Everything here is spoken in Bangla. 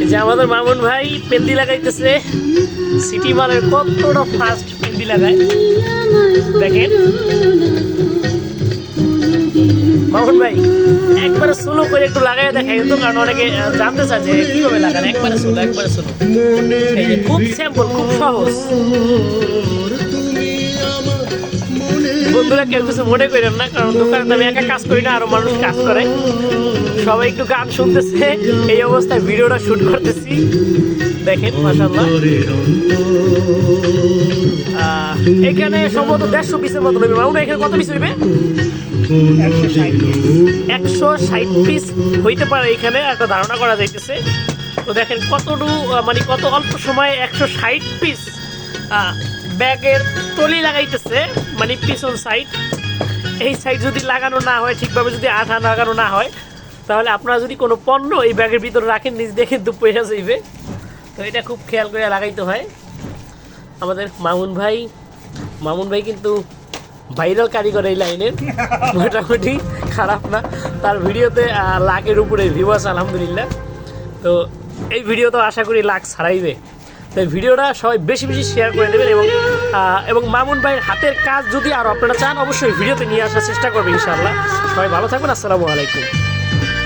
এই যে আমাদের মামুন ভাই পেন্দি লাগাইতেছে। সিটি মালের কতটা ফাস্ট পেন্দি লাগায় দেখেন। মামুন ভাই একবারে স্লো করে একটু লাগাই দেখাই তো, কারণ অনেকে জানতে চায় যে কিভাবে লাগান। একবারে স্লো, একবারে স্লো। এই যে খুব স্যাম্পল, খুব সহজ। বন্ধুরা কেউ কিছু মনে করেন না, কারণ দোকানে আমি একা কাজ করি না, আরো মানুষ কাজ করে। সবাই একটু গান শুনতেছে, এই অবস্থায় ভিডিওটা শুট করতেছি দেখেন। মাশাআল্লাহ এখানে সম্ভবত 150 পিসের মতো হইবে। মামুন এখানে কত পিস হইবে? 160 পিস হইতে পারে এখানে, একটা ধারণা করা যাইতেছে। তো দেখেন কতটুকু মানে কত অল্প সময়ে 160 পিস ব্যাগের তলি লাগাইতেছে, মানে পিছন সাইড। এই সাইড যদি লাগানো না হয় ঠিকভাবে, যদি আঠা লাগানো না হয়, তাহলে আপনারা যদি কোনো পণ্য এই ব্যাগের ভিতরে রাখেন নিজ দিয়ে কিন্তু পয়সা যাইবে। তো এটা খুব খেয়াল করে লাগাইতে হয়। আমাদের মামুন ভাই কিন্তু ভাইরাল কারিগর এই লাইনের, মোটামুটি খারাপ না। তার ভিডিওতে লাখের উপরে ভিউ আছে আলহামদুলিল্লাহ। তো এই ভিডিও তো আশা করি লাখ ছাড়াইবে। তো এই ভিডিওটা সবাই বেশি বেশি শেয়ার করে দেবেন, এবং মামুন ভাইয়ের হাতের কাজ যদি আরও আপনারা চান অবশ্যই ভিডিওতে নিয়ে আসার চেষ্টা করবেন ইনশাআল্লাহ। সবাই ভালো থাকবেন, আসসালামু আলাইকুম।